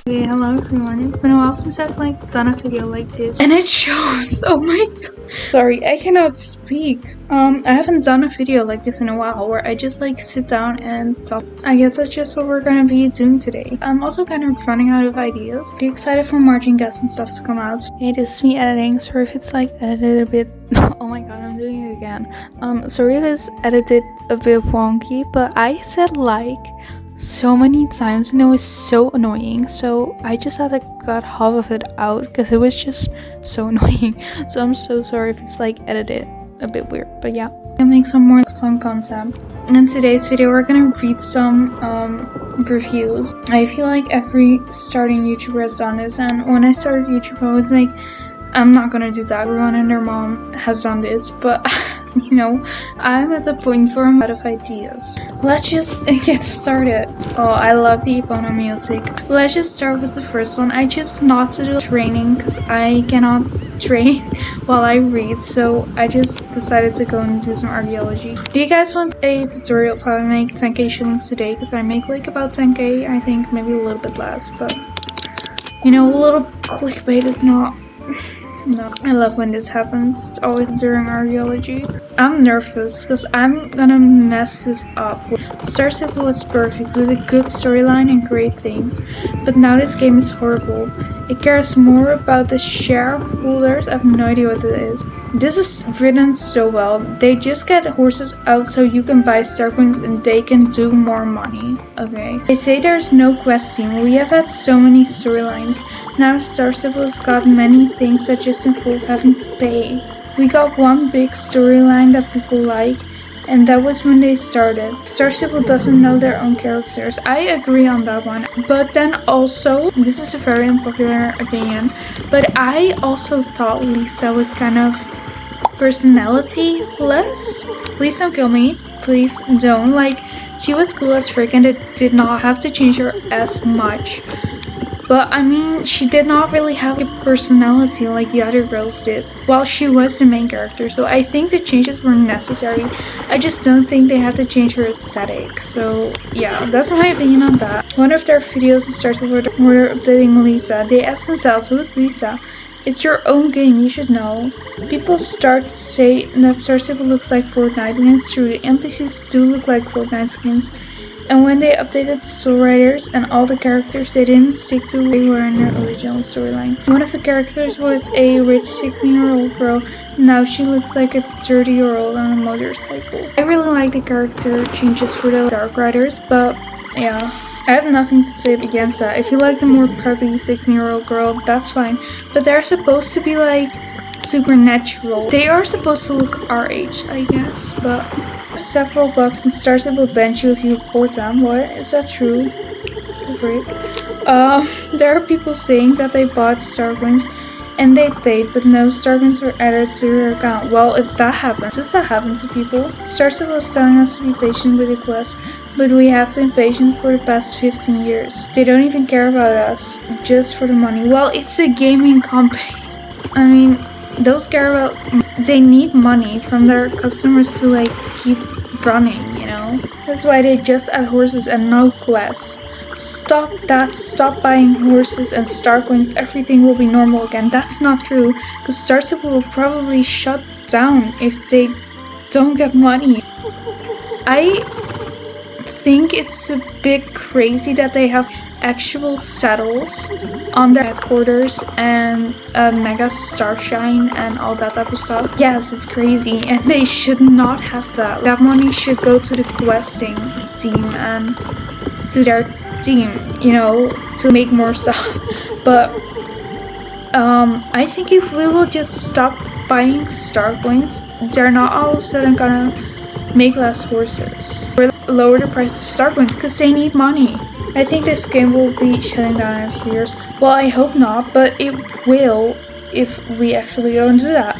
Okay, hello everyone. It's been a while since I've done a video like this, and it shows. Oh my god. Sorry, I cannot speak. I haven't done a video like this in a while where I just sit down and talk. I guess that's just what we're gonna be doing today. I'm also kind of running out of ideas. Be excited for marching guests and stuff to come out. Hey, this is me editing. Sorry if it's edited a bit. Oh my god, I'm doing it again. Sorry if it's edited a bit wonky, but I said so many times and it was so annoying, so I just had to cut half of it out because it was just so annoying. So I'm so sorry if it's edited a bit weird, but yeah, I'll make some more fun content. In today's video we're gonna read some reviews. I feel like every starting YouTuber has done this, and when I started YouTube I was like, I'm not gonna do that. Everyone and their mom has done this, but you know, I'm at the point where I'm out of ideas. Let's just get started. Oh, I love the Ebono music. Let's just start with the first one. I choose not to do training because I cannot train while I read, so I just decided to go and do some archaeology. Do you guys want a tutorial of how I make 10k shillings a day? Because I make about 10k, I think, maybe a little bit less, but you know, a little clickbait is not... No, I love when this happens. It's always during archaeology. I'm nervous because I'm gonna mess this up. Starstable was perfect with a good storyline and great things, but now this game is horrible. It cares more about the shareholders. I have no idea what it is. This is written so well. They just get horses out so you can buy star coins and they can do more money. Okay. They say there's no questing. We have had so many storylines. Now Starstable's got many things that just involve having to pay. We got one big storyline that people like, and that was when they started. Starstable doesn't know their own characters. I agree on that one. But then also, this is a very unpopular opinion, but I also thought Lisa was kind of personality-less. Please don't kill me. Please don't. She was cool as frick and it did not have to change her as much. But I mean, she did not really have a personality like the other girls did, while she was the main character, so I think the changes were necessary. I just don't think they had to change her aesthetic, so yeah, that's my opinion on that. One of their videos started where they're updating Lisa. They asked themselves, who's Lisa? It's your own game, you should know. People start to say that Starstable looks like Fortnite, and it's true, the NPCs do look like Fortnite skins. And when they updated the soul riders and all the characters, they didn't stick to who they were in their original storyline. One of the characters was a rich 16-year-old girl, and now she looks like a 30-year-old on a motorcycle. I really like the character changes for the dark riders, but yeah, I have nothing to say against that. If you like the more preppy 16-year-old girl, that's fine. But they're supposed to be supernatural. They are supposed to look our age, I guess, but several bucks and Starstable will bench you if you report them. What? Is that true? The frick? There are people saying that they bought star coins and they paid, but no star coins were added to their account. Well, if that happens, does that happen to people? Starstable is telling us to be patient with the quest, but we have been patient for the past 15 years. They don't even care about us, just for the money. Well, it's a gaming company. I mean, those care about... They need money from their customers to keep running, you know? That's why they just add horses and no quests. Stop that. Stop buying horses and star coins. Everything will be normal again. That's not true, because Starstable will probably shut down if they don't get money. I think it's a bit crazy that they have actual saddles on their headquarters and a mega starshine and all that type of stuff. Yes, it's crazy and they should not have that. That money should go to the questing team and to their team, you know, to make more stuff. But I think if we will just stop buying star coins, they're not all of a sudden gonna make less horses or lower the price of star coins because they need money. I think this game will be shutting down in a few years. Well, I hope not, but it will if we actually go and do that.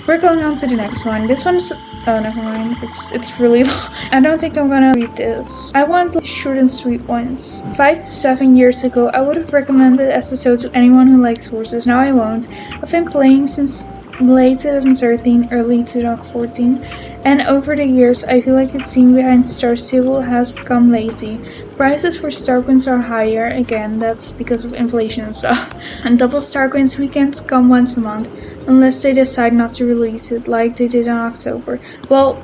We're going on to the next one. This one's... Oh, never mind. It's really long. I don't think I'm gonna read this. I want short and sweet ones. 5 to 7 years ago, I would have recommended SSO to anyone who likes horses. Now I won't. I've been playing since late 2013, early 2014. And over the years, I feel like the team behind starstable has become lazy. Prices for Starcoins are higher, again, that's because of inflation and stuff. And double Starcoins weekends come once a month, unless they decide not to release it, like they did in October. Well,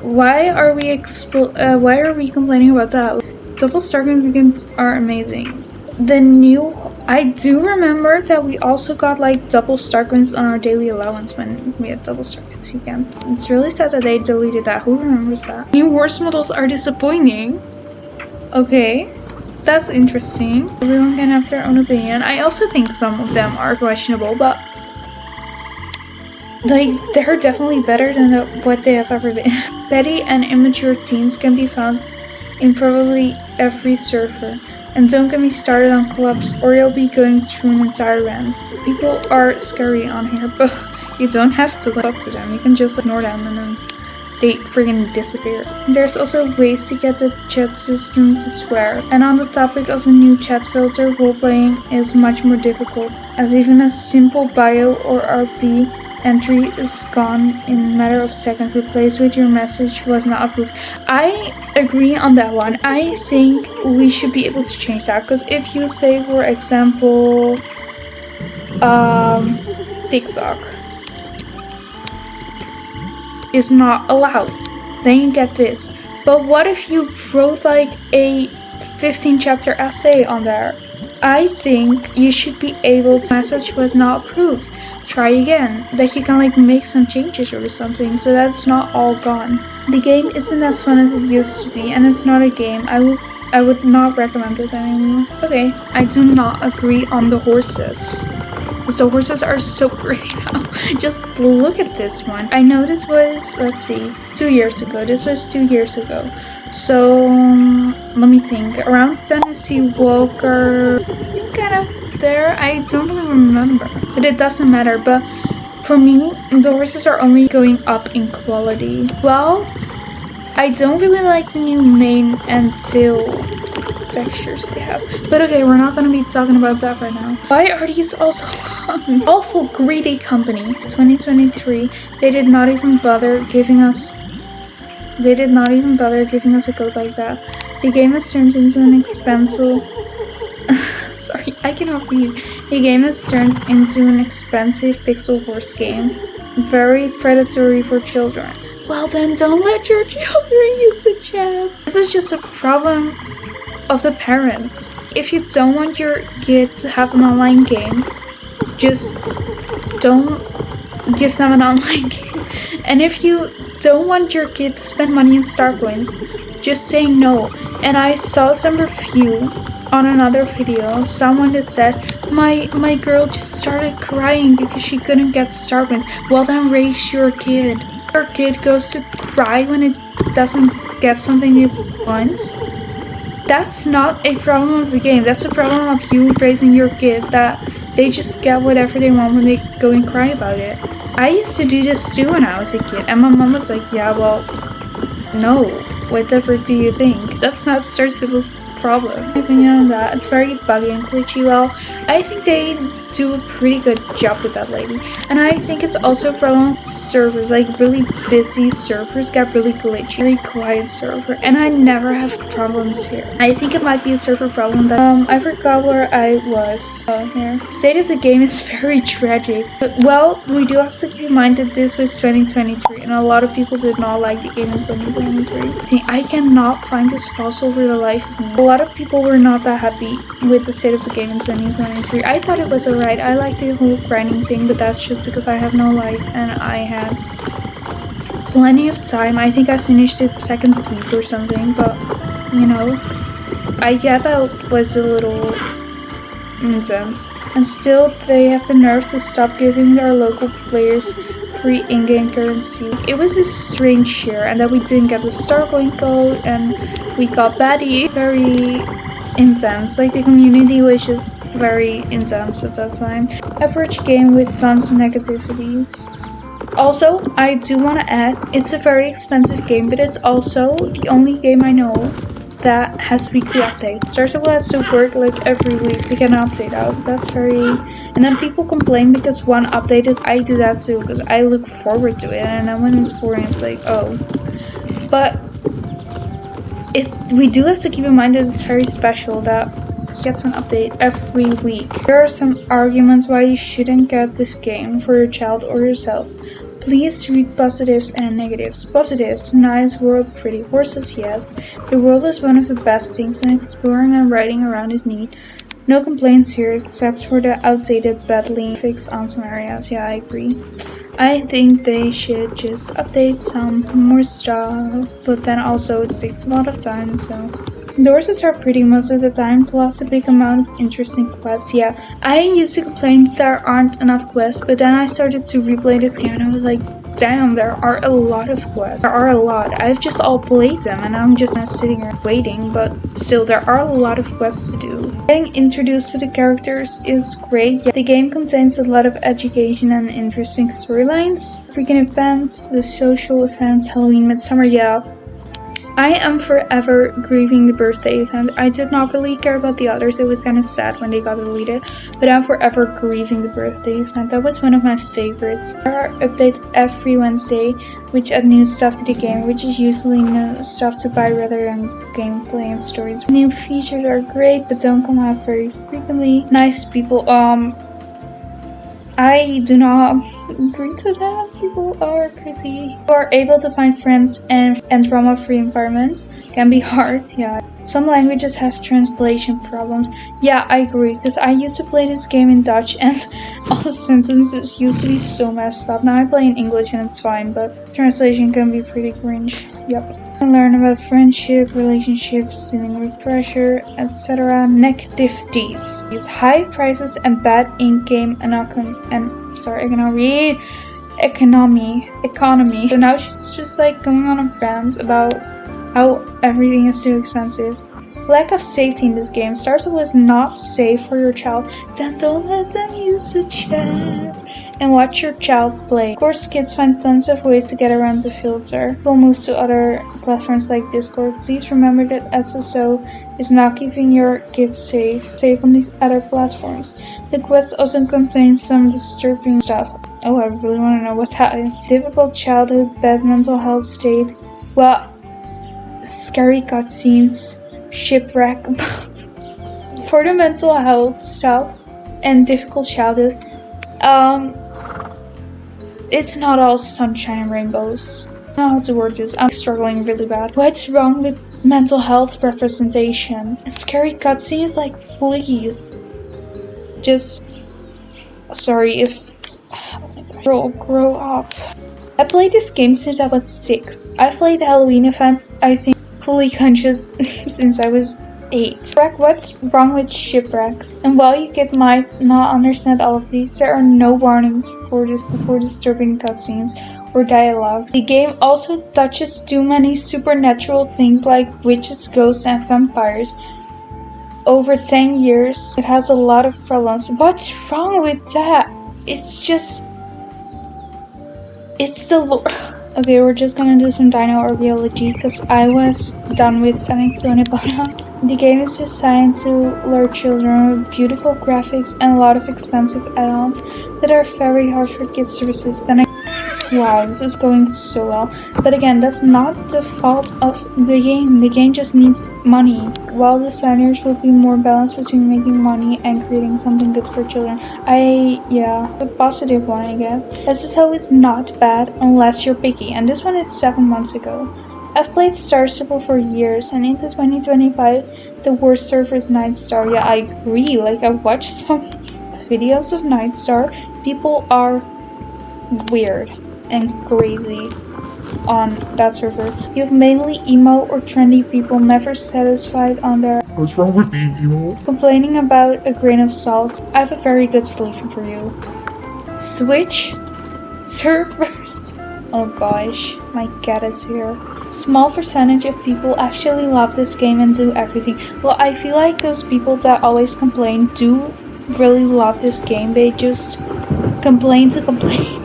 why are we complaining about that? Double Starcoins weekends are amazing. I do remember that we also got like double Starcoins on our daily allowance when we had double Starcoins weekend. It's really sad that they deleted that. Who remembers that? New horse models are disappointing. Okay, that's interesting. Everyone can have their own opinion. I also think some of them are questionable, but like they're definitely better than what they have ever been. Petty and immature teens can be found in probably every server. And don't get me started on clubs or you'll be going through an entire rant. People are scary on here, but you don't have to talk to them. You can just ignore them and then they friggin' disappear. There's also ways to get the chat system to swear. And on the topic of the new chat filter, roleplaying is much more difficult, as even a simple bio or RP entry is gone in a matter of seconds, replaced with your message was not approved. I agree on that one. I think we should be able to change that, because if you say, for example, TikTok is not allowed, then you get this. But what if you wrote like a 15 chapter essay on there? I think you should be able to, message was not approved, try again, that you can like make some changes or something so that's not all gone. The game isn't as fun as it used to be, and it's not a game. I would not recommend it anymore. Okay, I do not agree on the horses. The horses are so pretty now. Just look at this one. I know this was, let's see, 2 years ago. This was 2 years ago. So, let me think. Around Tennessee Walker, kind of there. I don't really remember. But it doesn't matter. But for me, the horses are only going up in quality. Well, I don't really like the new mane and tail textures they have. But okay, we're not gonna be talking about that right now. Why are these also long? Awful greedy company. 2023, they did not even bother giving us a code like that. The game has turned into an expensive sorry, I cannot read. The game has turned into an expensive pixel horse game. Very predatory for children. Well then, don't let your children use the chat. This is just a problem of the parents. If you don't want your kid to have an online game, just don't give them an online game. And if you don't want your kid to spend money in Starcoins, just say no. And I saw some review on another video, someone that said, my girl just started crying because she couldn't get Starcoins. Well then, raise your kid. Your kid goes to cry when it doesn't get something it wants. That's not a problem of the game. That's a problem of you raising your kid, that they just get whatever they want when they go and cry about it. I used to do this too when I was a kid, and my mom was like, yeah, well, no, whatever do you think? That's not Starstable's problem. My opinion on that, it's very buggy and glitchy. Well, I think they do a pretty good job with that lady. And I think it's also from servers, like really busy servers get really glitchy, very quiet server, and I never have problems here. I think it might be a server problem that I forgot where I was. Oh, here. State of the game is very tragic. But, well, we do have to keep in mind that this was 2023 and a lot of people did not like the game in 2023. I cannot find this fossil for the life of me. A lot of people were not that happy with the state of the game in 2023. I thought it was alright. I like the whole grinding thing, but that's just because I have no life and I had plenty of time. I think I finished it second week or something, but you know, I get that was a little intense. And still, they have the nerve to stop giving our local players free in-game currency. It was a strange year, and that we didn't get the Starcoin code, and we got Betty. Very intense. Like, the community was just very intense at that time. Average game with tons of negativities. Also, I do want to add, it's a very expensive game, but it's also the only game I know that has weekly updates. Starstable has to work like every week to get an update out. That's very... And then people complain because one update is... I do that too because I look forward to it, and then when it's boring it's like, oh. But we do have to keep in mind that it's very special that gets an update every week. There are some arguments why you shouldn't get this game for your child or yourself. Please read positives and negatives. Positives: nice world, pretty horses, yes. The world is one of the best things, and exploring and riding around is neat. No complaints here except for the outdated badly fixed on some areas. Yeah, I agree. I think they should just update some more stuff, but then also it takes a lot of time, so... The horses are pretty most of the time, plus a big amount of interesting quests. Yeah, I used to complain that there aren't enough quests, but then I started to replay this game and I was like, damn, there are a lot of quests. There are a lot. I've just all played them and I'm just now sitting here waiting, but still there are a lot of quests to do. Getting introduced to the characters is great. Yeah, the game contains a lot of education and interesting storylines. Freaking events, the social events, Halloween, Midsummer, yeah. I am forever grieving the birthday event. I did not really care about the others. It was kind of sad when they got deleted. But I'm forever grieving the birthday event. That was one of my favorites. There are updates every Wednesday which add new stuff to the game, which is usually new stuff to buy rather than gameplay and stories. New features are great but don't come out very frequently. Nice people. I do not agree to that. People are crazy. You are able to find friends and drama-free environments. Can be hard, yeah. Some languages have translation problems. Yeah, I agree, because I used to play this game in Dutch and all the sentences used to be so messed up. Now I play in English and it's fine, but translation can be pretty cringe. Yep. And learn about friendship, relationships, dealing with pressure, etc. Negativities. It's high prices and bad in-game economy. So now she's just like going on rants about how everything is too expensive. Lack of safety in this game. Starstable is not safe for your child. Then don't let them use the chat and watch your child play. Of course, kids find tons of ways to get around the filter. We'll move to other platforms like Discord. Please remember that SSO is not keeping your kids safe on these other platforms. The quest also contains some disturbing stuff. Oh, I really want to know what that is. Difficult childhood, bad mental health state. Well, scary cutscenes, shipwreck. For the mental health stuff and difficult childhood, it's not all sunshine and rainbows. I don't know how to word this. I'm struggling really bad. What's wrong with mental health representation? Scary cutscenes, like, please. Just, sorry if... Grow up. I played this game since I was 6. I played the Halloween event, I think, fully conscious since I was 8. What's wrong with shipwrecks? And while you might not understand all of these, there are no warnings for disturbing cutscenes or dialogues. The game also touches too many supernatural things like witches, ghosts, and vampires. Over 10 years, it has a lot of problems. What's wrong with that? It's the lore. Okay, we're just gonna do some dino archaeology because I was done with setting Stone Epona. The game is designed to lure children with beautiful graphics and a lot of expensive add-ons that are very hard for kids to resist. And wow, this is going so well. But again, that's not the fault of the game. The game just needs money. While designers will be more balanced between making money and creating something good for children. It's a positive one, I guess. SSO is not bad unless you're picky. And this one is 7 months ago. I've played Starstable for years, and into 2025, the worst server is Nightstar. Yeah, I agree. Like, I watched some videos of Nightstar. People are weird and crazy on that server. You have mainly emo or trendy people never satisfied on their... What's wrong with being emo? Complaining about a grain of salt. I have a very good solution for you. Switch servers. Oh gosh, my cat is here. Small percentage of people actually love this game and do everything. Well, I feel like those people that always complain do really love this game. They just complain to complain.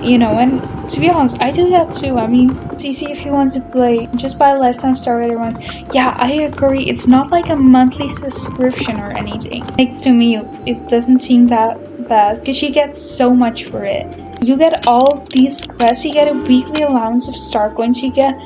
You know, and to be honest, I do that too. I mean, It's easy if you want to play. Just buy a lifetime Star Rater once. Yeah, I agree. It's not like a monthly subscription or anything. Like, to me, it doesn't seem that bad because you get so much for it. You get all these quests. You get a weekly allowance of star coins. You get,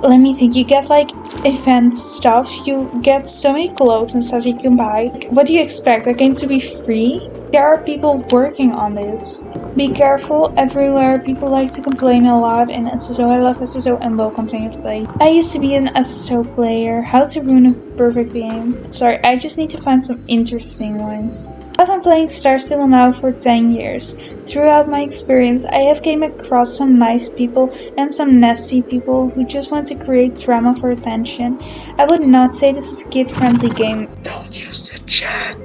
let me think, you get like event stuff. You get so many clothes and stuff you can buy. What do you expect? The game to be free? There are people working on this. Be careful everywhere. People like to complain a lot in SSO. I love SSO and will continue to play. I used to be an SSO player. How to ruin a perfect game. Sorry, I just need to find some interesting ones. I've been playing starstable now for 10 years. Throughout my experience, I have came across some nice people and some nasty people who just want to create drama for attention. I would not say this is a kid-friendly game. Don't use the chat.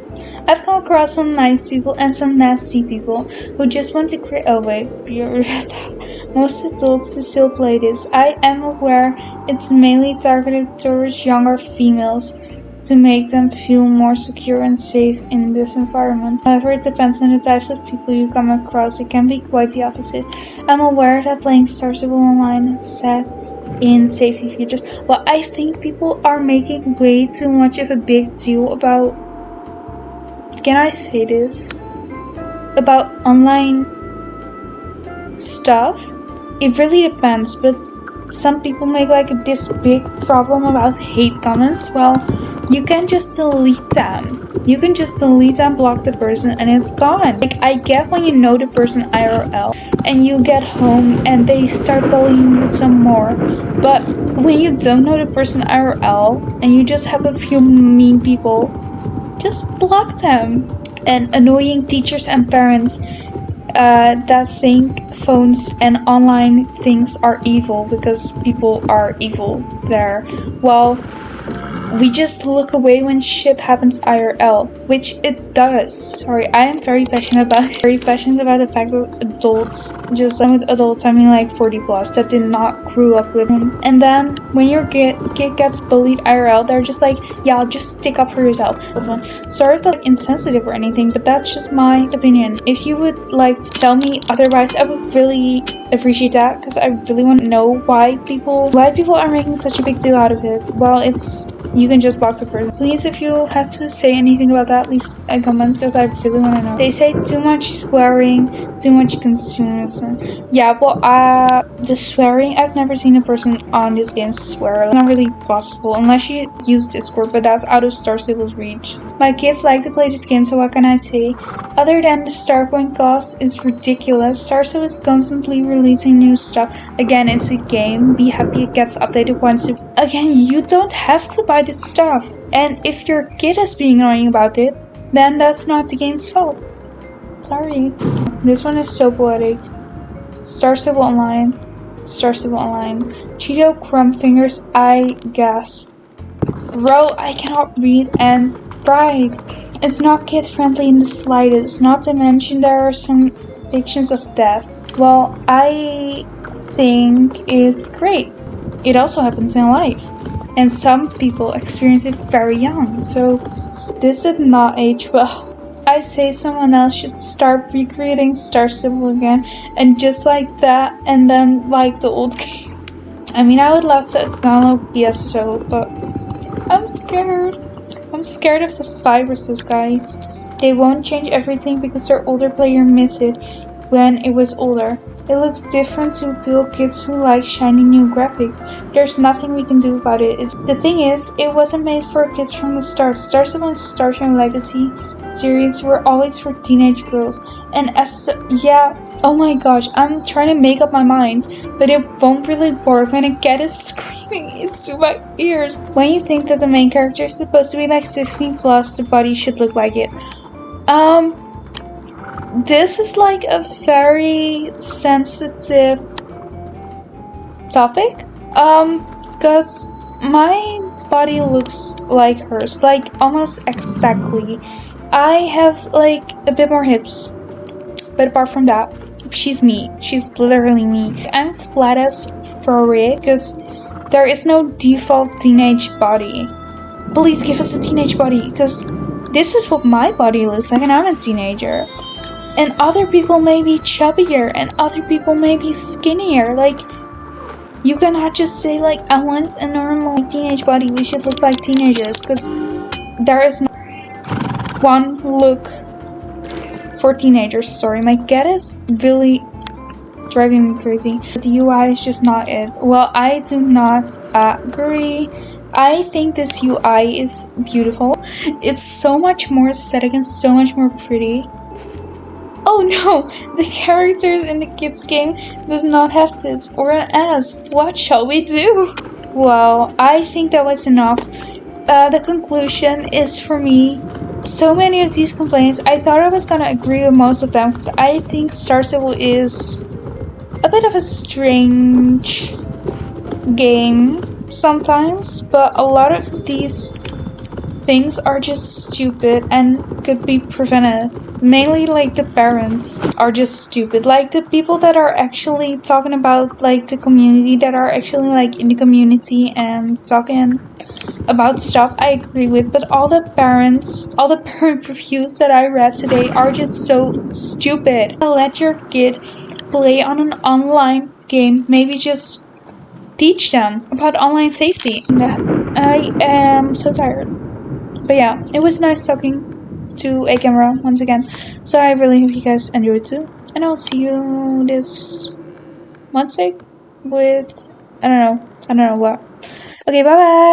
I've come across some nice people and some nasty people who just want to create— oh wait, most adults who still play this. I am aware it's mainly targeted towards younger females to make them feel more secure and safe in this environment. However, it depends on the types of people you come across. It can be quite the opposite. I'm aware that playing starstable online is set in safety features. Well, I think people are making way too much of a big deal about— can I say this? About online stuff? It really depends, but some people make like this big problem about hate comments. Well, you can just delete them. You can just delete and block the person and it's gone. Like, I get when you know the person IRL and you get home and they start bullying you some more. But when you don't know the person IRL and you just have a few mean people, just block them. And annoying teachers and parents that think phones and online things are evil because people are evil there. Well, we just look away when shit happens IRL, which it does. Sorry, I am very passionate about the fact that adults, just with adults I mean like 40 plus, that did not grow up with him. And then when your kid gets bullied IRL, they're just like, yeah, just stick up for yourself. Sorry if that's insensitive or anything, but that's just my opinion. If you would like to tell me otherwise, I would really appreciate that, because I really want to know why people are making such a big deal out of it. Well, you can just block the person. Please, if you had to say anything about that, leave a comment, because I really want to know. They say too much swearing, too much consumerism. Yeah, well, the swearing, I've never seen a person on this game swear. It's not really possible unless you use Discord, but that's out of starstable's reach. My kids like to play this game, so what can I say? Other than the star coin cost is ridiculous, Starstable is constantly releasing new stuff. Again, it's a game. Be happy it gets updated once a— again, you don't have to buy this stuff. And if your kid is being annoying about it, then that's not the game's fault. Sorry. This one is so poetic. Starstable Online. Starstable Online. Cheeto crumb fingers. I gasped. Bro, I cannot read and write. It's not kid friendly in the slightest. Not to mention there are some depictions of death. Well, I think it's great. It also happens in life. And some people experience it very young. So this did not age well. I say someone else should start recreating Starstable again. And just like that, and then like the old game. I mean, I would love to download the SSO, but I'm scared. I'm scared of the viruses, guys. They won't change everything because their older player missed it when it was older. It looks different to appeal kids who like shiny new graphics. There's nothing we can do about it. The thing is, it wasn't made for kids from the start. Starstable and Star Trek Legacy series were always for teenage girls. And yeah, oh my gosh, I'm trying to make up my mind, but it won't really work when a cat is screaming into my ears. When you think that the main character is supposed to be like 16 plus, the body should look like it. This is like a very sensitive topic, because my body looks like hers, like almost exactly. I have like a bit more hips, but apart from that, she's me. She's literally me. I'm flat as frick because there is no default teenage body. Please give us a teenage body, because this is what my body looks like and I'm a teenager. And other people may be chubbier and other people may be skinnier. Like, You cannot just say like, I want a normal teenage body, we should look like teenagers, because there is no one look for teenagers. Sorry, my cat is really driving me crazy. The UI is just not it. Well, I do not agree. I think this UI is beautiful. It's so much more aesthetic and so much more pretty. Oh no, the characters in the kids game does not have tits or an ass. What shall we do? Well, I think that was enough. The conclusion is, for me, so many of these complaints, I thought I was gonna agree with most of them, because I think starstable is a bit of a strange game sometimes, but a lot of these things are just stupid and could be prevented. Mainly like the parents are just stupid. Like the people that are actually talking about like the community, that are actually like in the community and talking about stuff I agree with, but all the parent reviews that I read today are just so stupid. Let your kid play on an online game, maybe just teach them about online safety. I am so tired. But yeah, it was nice talking to a camera once again. So I really hope you guys enjoyed too. And I'll see you this Wednesday with I don't know what. Okay, bye bye.